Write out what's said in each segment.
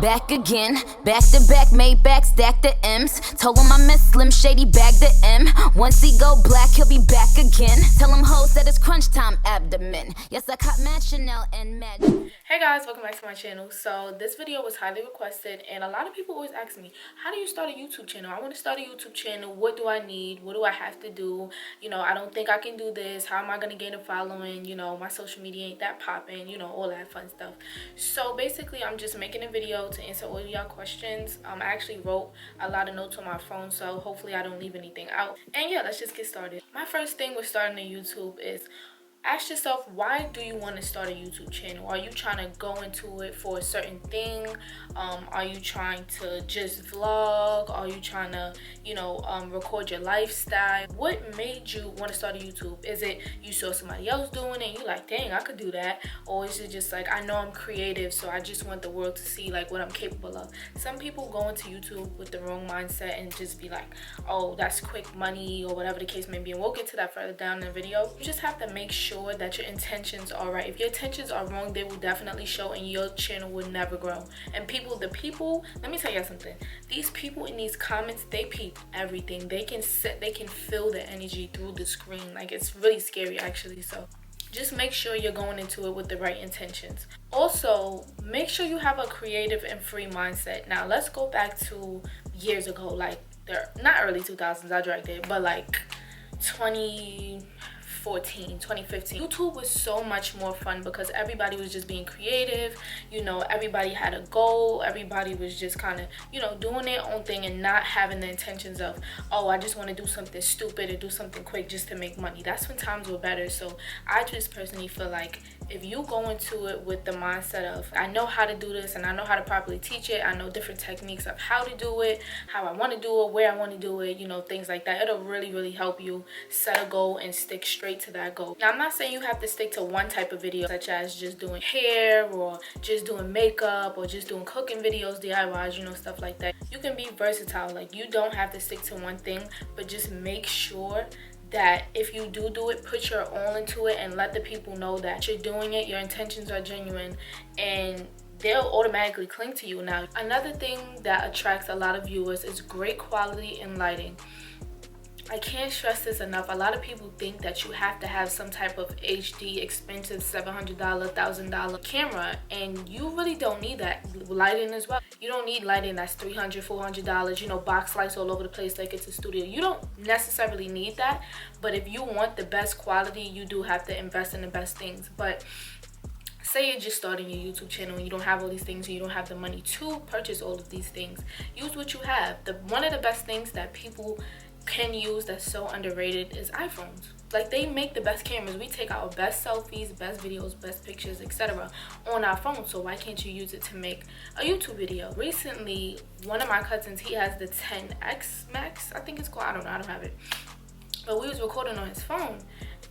back again. Back to back, made back, stack the M's. Told him I miss Slim Shady, bag the M. Once he go black, he'll be back again. Tell him hoes that it's crunch time abdomen. Yes, I caught Mad Chanel and Mad. Hey guys, welcome back to my channel. So this video was highly requested, and a lot of people always ask me, how do you start a YouTube channel? I want to start a YouTube channel. What do I need? What do I have to do? You know, I don't think I can do this. How am I going to gain a following? You know, my social media ain't that popping, you know, all that fun stuff. So basically, I'm just making a video to answer all of y'all questions. I actually wrote a lot of notes on my phone, so hopefully I don't leave anything out. And yeah, let's just get started. My first thing with starting a YouTube is ask yourself, why do you want to start a YouTube channel? Are you trying to go into it for a certain thing? Are you trying to just vlog? Are you trying to, you know, record your lifestyle? What made you want to start a YouTube? Is it you saw somebody else doing it and you like, dang, I could do that? Or is it just like, I know I'm creative, so I just want the world to see like what I'm capable of? Some people go into YouTube with the wrong mindset and just be like, oh, that's quick money or whatever the case may be. And we'll get to that further down in the video. You just have to make sure that your intentions are right. If your intentions are wrong, they will definitely show and your channel will never grow. And the people, let me tell you something. These people in these comments, they peep everything. They can feel the energy through the screen. Like, it's really scary actually. So just make sure you're going into it with the right intentions. Also, make sure you have a creative and free mindset. Now, let's go back to years ago, like not early 2000s, I dragged it, but like 2014, 2015. YouTube was so much more fun because everybody was just being creative. You know, everybody had a goal. Everybody was just kind of, you know, doing their own thing and not having the intentions of, oh, I just want to do something stupid or do something quick just to make money. That's when times were better. So I just personally feel like if you go into it with the mindset of, I know how to do this and I know how to properly teach it, I know different techniques of how to do it, how I want to do it, where I want to do it, you know, things like that, it'll really help you set a goal and stick straight to that goal. Now, I'm not saying you have to stick to one type of video, such as just doing hair or just doing makeup or just doing cooking videos, DIYs, you know, stuff like that. You can be versatile. Like, you don't have to stick to one thing, but just make sure that if you do it, put your all into it and let the people know that you're doing it, your intentions are genuine, and they'll automatically cling to you. Now, another thing that attracts a lot of viewers is great quality and lighting. I can't stress this enough. A lot of people think that you have to have some type of HD, expensive $700, $1,000 camera, and you really don't need that. Lighting as well. You don't need lighting that's $300, $400, you know, box lights all over the place like it's a studio. You don't necessarily need that, but if you want the best quality, you do have to invest in the best things. But say you're just starting your YouTube channel and you don't have all these things and you don't have the money to purchase all of these things. Use what you have. One of the best things that people can use that's so underrated is iPhones. Like, they make the best cameras. We take our best selfies, best videos, best pictures, etc. on our phone. So why can't you use it to make a YouTube video? Recently, one of my cousins, he has the 10X Max, I think it's called. I don't know, I don't have it. But we was recording on his phone,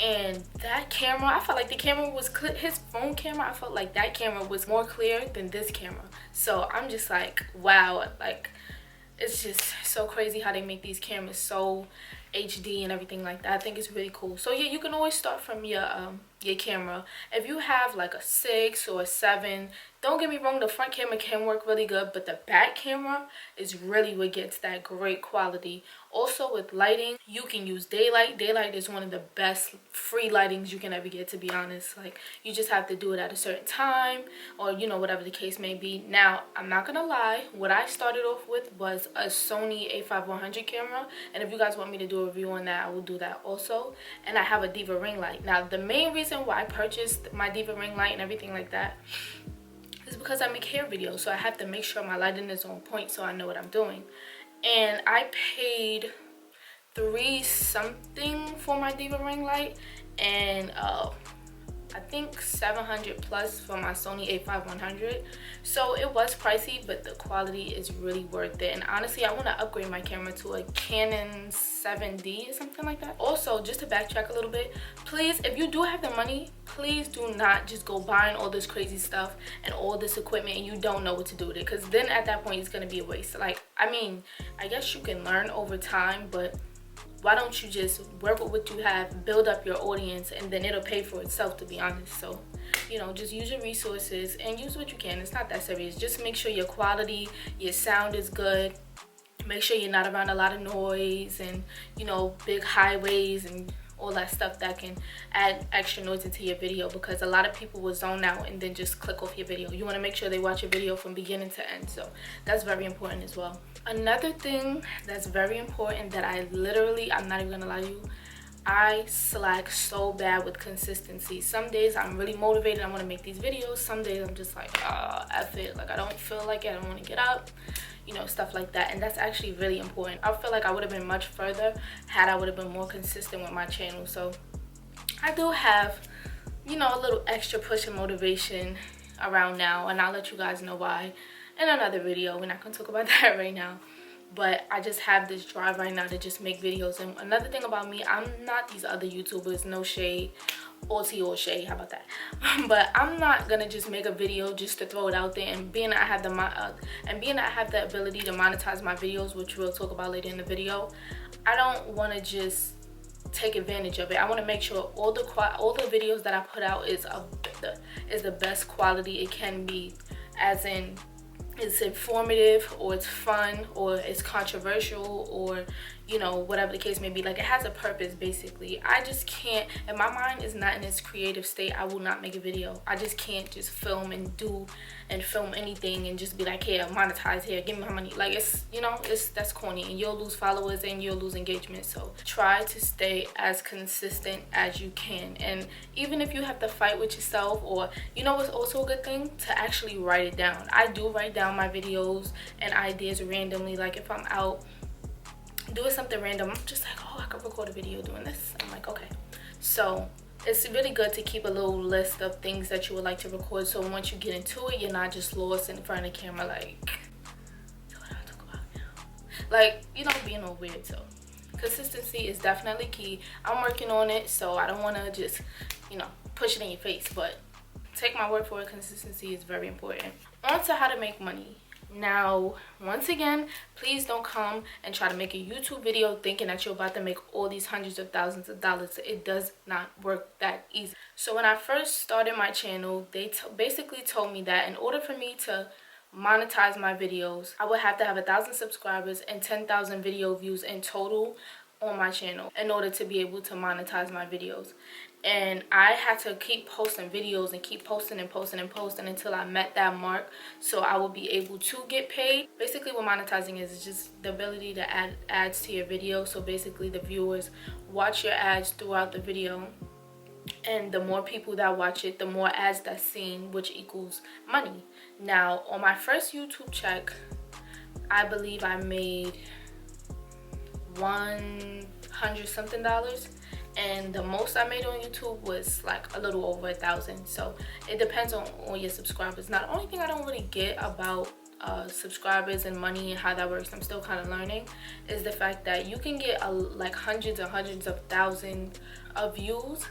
and that camera, I felt like the camera was clear. His phone camera, I felt like that camera was more clear than this camera. So I'm just like, wow, like, it's just so crazy how they make these cameras so HD and everything like that. I think it's really cool. So yeah, you can always start from your camera. If you have like a 6 or a 7, don't get me wrong, the front camera can work really good, but the back camera is really what gets that great quality. Also, with lighting, you can use daylight. Daylight is one of the best free lightings you can ever get, to be honest. Like, you just have to do it at a certain time, or, you know, whatever the case may be. Now, I'm not gonna lie, what I started off with was a Sony a5100 camera, and if you guys want me to do a review on that, I will do that also. And I have a Diva ring light. Now, the main reason why I purchased my Diva ring light and everything like that is because I make hair videos, so I have to make sure my lighting is on point so I know what I'm doing. And I paid $3 something for my Diva ring light, and I think 700 plus for my Sony a5100. So it was pricey, but the quality is really worth it. And honestly, I want to upgrade my camera to a Canon 7D or something like that. Also, just to backtrack a little bit, please, if you do have the money, please do not just go buying all this crazy stuff and all this equipment and you don't know what to do with it, because then at that point it's going to be a waste. Like, I mean, I guess you can learn over time, but why don't you just work with what you have, build up your audience, and then it'll pay for itself, to be honest. So you know, just use your resources and use what you can. It's not that serious. Just make sure your quality, your sound is good. Make sure you're not around a lot of noise and, you know, big highways and all that stuff that can add extra noise into your video, because a lot of people will zone out and then just click off your video. You want to make sure they watch your video from beginning to end, so that's very important as well. Another thing that's very important that I'm not even gonna lie to you, I slack so bad with consistency. Some days I'm really motivated, I want to make these videos. Some days I'm just like, F it, like I don't feel like it, I don't want to get up, you know, stuff like that. And that's actually really important. I feel like I would have been much further had I would have been more consistent with my channel. So I do have, you know, a little extra push and motivation around now, and I'll let you guys know why in another video. We're not gonna talk about that right now, but I just have this drive right now to just make videos. And another thing about me, I'm not these other YouTubers, no shade, or tea or shade, how about that? But I'm not gonna just make a video just to throw it out there. And being that I have the ability to monetize my videos, which we'll talk about later in the video, I don't want to just take advantage of it. I want to make sure all the videos that I put out is the best quality it can be, as in it's informative, or it's fun, or it's controversial, or, you know, whatever the case may be. Like, it has a purpose, basically. I just can't, if my mind is not in its creative state, I will not make a video. I just can't just film anything and just be like, here, monetize, here, give me my money. Like, it's, you know, that's corny, and you'll lose followers and you'll lose engagement. So try to stay as consistent as you can. And even if you have to fight with yourself, or, you know, it's also a good thing to actually write it down. I do write down my videos and ideas randomly. Like, if I'm out doing something random, I'm just like, oh, I could record a video doing this. I'm like, okay. So it's really good to keep a little list of things that you would like to record, so once you get into it, you're not just lost in front of the camera like, what do I talk about now? Like, you know, being all weird. So consistency is definitely key. I'm working on it, so I don't want to just, you know, push it in your face, but take my word for it, consistency is very important. On to how to make money. Now, once again, please don't come and try to make a YouTube video thinking that you're about to make all these hundreds of thousands of dollars. It does not work that easy. So when I first started my channel, they basically told me that in order for me to monetize my videos, I would have to have 1,000 subscribers and 10,000 video views in total on my channel in order to be able to monetize my videos. And I had to keep posting videos and keep posting and posting until I met that mark, so I will be able to get paid. Basically, what monetizing is just the ability to add ads to your video. So basically, the viewers watch your ads throughout the video, and the more people that watch it, the more ads that's seen, which equals money. Now, on my first YouTube check, I believe I made $100 something, and the most I made on YouTube was like a little over 1,000. So it depends on your subscribers. Now, the only thing I don't really get about subscribers and money and how that works, I'm still kind of learning, is the fact that you can get like hundreds and hundreds of thousands of views,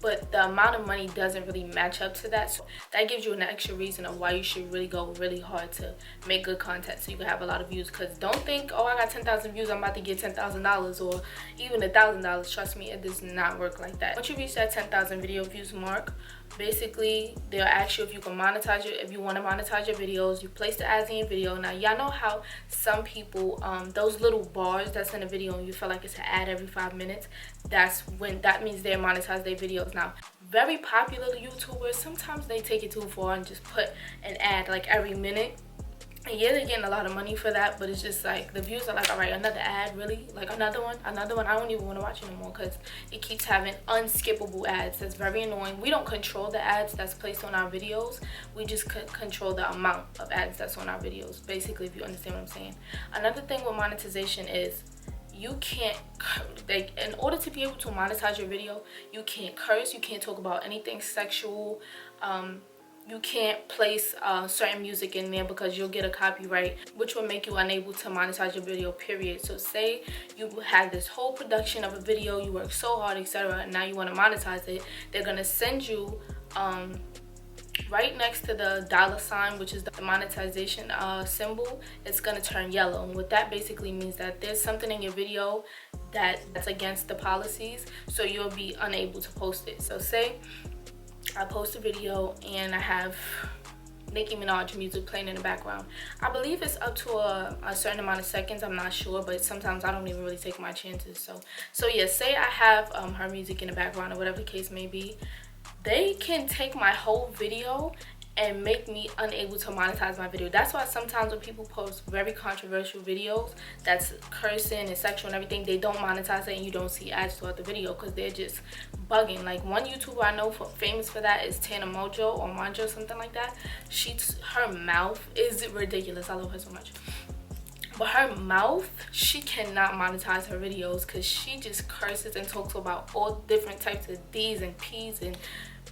but the amount of money doesn't really match up to that. So that gives you an extra reason of why you should really go really hard to make good content so you can have a lot of views. Because don't think, oh, I got 10,000 views, I'm about to get $10,000 or even $1,000. Trust me, it does not work like that. Once you reach that 10,000 video views mark, basically they'll ask you if you can monetize if you want to monetize your videos. You place the ads in your video. Now, y'all know how some people, those little bars that's in a video and you feel like it's an ad every 5 minutes, that means they monetize their videos. Now, very popular YouTubers, sometimes they take it too far and just put an ad like every minute. And yeah, they're getting a lot of money for that, but it's just like the views are like, all right, another ad, really? Like another one? I don't even want to watch it anymore because it keeps having unskippable ads. That's very annoying. We don't control the ads that's placed on our videos. We just control the amount of ads that's on our videos, basically, if you understand what I'm saying. Another thing with monetization is you can't, like, in order to be able to monetize your video, you can't curse, you can't talk about anything sexual, you can't place certain music in there because you'll get a copyright, which will make you unable to monetize your video, period. So say you had this whole production of a video, you worked so hard, etc., and now you want to monetize it. They're going to send you right next to the $, which is the monetization symbol. It's going to turn yellow, and what that basically means that there's something in your video that's against the policies, so you'll be unable to post it. So say I post a video and I have Nicki Minaj music playing in the background. I believe it's up to a certain amount of seconds. I'm not sure, but sometimes I don't even really take my chances. So yeah, say I have her music in the background or whatever the case may be, they can take my whole video and make me unable to monetize my video. That's why sometimes when people post very controversial videos that's cursing and sexual and everything, they don't monetize it and you don't see ads throughout the video because they're just bugging. Like one YouTuber I know famous for that is Tana Mojo or Manjo, something like that. Her mouth is ridiculous. I love her so much. But her mouth, she cannot monetize her videos because she just curses and talks about all different types of D's and P's and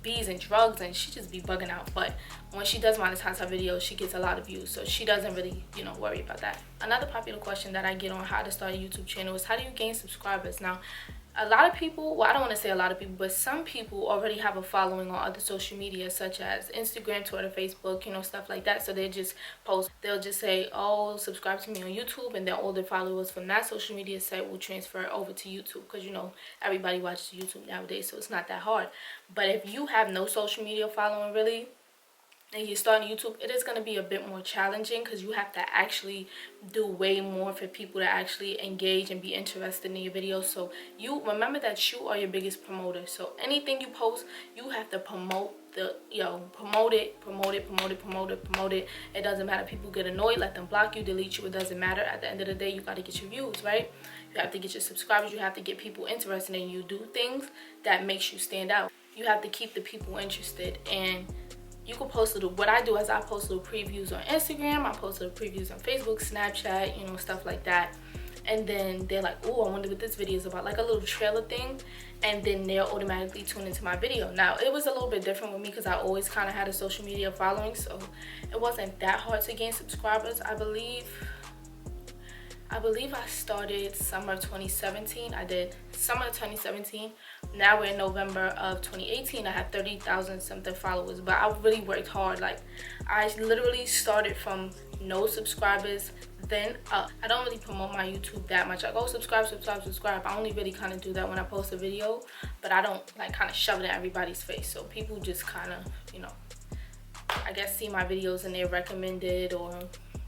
B's and drugs, and she just be bugging out. But when she does monetize her videos, she gets a lot of views, so she doesn't really, you know, worry about that. Another popular question that I get on how to start a YouTube channel is how do you gain subscribers? Now, a lot of people, well, I don't want to say a lot of people, but some people already have a following on other social media such as Instagram, Twitter, Facebook, you know, stuff like that. So they just post, they'll just say, oh, subscribe to me on YouTube, and then all their followers from that social media site will transfer over to YouTube because, you know, everybody watches YouTube nowadays, so it's not that hard. But if you have no social media following really, and you're starting YouTube, it is going to be a bit more challenging because you have to actually do way more for people to actually engage and be interested in your videos. So you remember that you are your biggest promoter. So anything you post, you have to promote promote it. It doesn't matter. People get annoyed, let them block you, delete you. It doesn't matter. At the end of the day, you got to get your views, right? You have to get your subscribers. You have to get people interested in you. Do things that makes you stand out. You have to keep the people interested, and you can post what I do is I post little previews on Instagram, I post little previews on Facebook, Snapchat, you know, stuff like that. And then they're like, oh, I wonder what this video is about, like a little trailer thing. And then they'll automatically tune into my video. Now, it was a little bit different with me because I always kind of had a social media following, so it wasn't that hard to gain subscribers. I believe I started summer 2017. I did summer 2017. Now we're in November of 2018. I have 30,000 something followers, but I really worked hard. Like, I literally started from no subscribers, then up. I don't really promote my YouTube that much. I go subscribe. I only really kind of do that when I post a video, but I don't like kind of shove it in everybody's face. So people just kind of, you know, I guess see my videos and they're recommended, or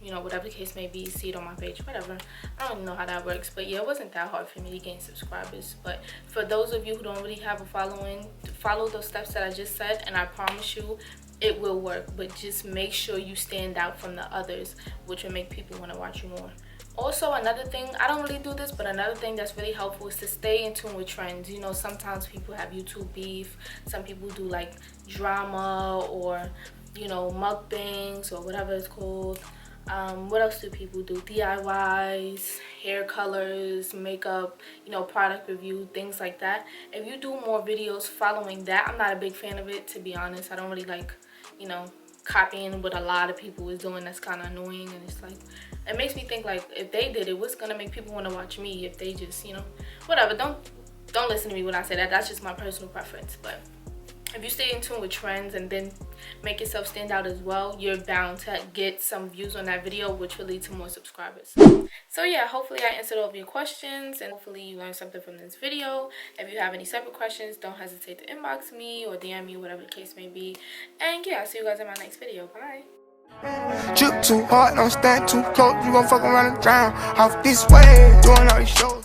you know, whatever the case may be, see it on my page, whatever. I don't even know how that works, but yeah, it wasn't that hard for me to gain subscribers. But for those of you who don't really have a following, follow those steps that I just said, and I promise you it will work. But just make sure you stand out from the others, which will make people want to watch you more. Also, another thing, I don't really do this, but another thing that's really helpful is to stay in tune with trends. You know, sometimes people have YouTube beef, some people do like drama, or you know, mukbangs or whatever it's called. What else do people do? DIYs, hair colors, makeup, you know, product review, things like that. If you do more videos following that, I'm not a big fan of it, to be honest. I don't really like, you know, copying what a lot of people is doing. That's kind of annoying, and it's like, it makes me think like, if they did it, what's gonna make people want to watch me if they just, you know, whatever. Don't listen to me when I say that. That's just my personal preference. But if you stay in tune with trends and then make yourself stand out as well, you're bound to get some views on that video, which will lead to more subscribers. So yeah, hopefully I answered all of your questions, and hopefully you learned something from this video. If you have any separate questions, don't hesitate to inbox me or DM me, whatever the case may be. And yeah, I'll see you guys in my next video. Bye. Drip too hard, don't stand too close, you gon' fuck around and drown. Off this way, doing all these shows.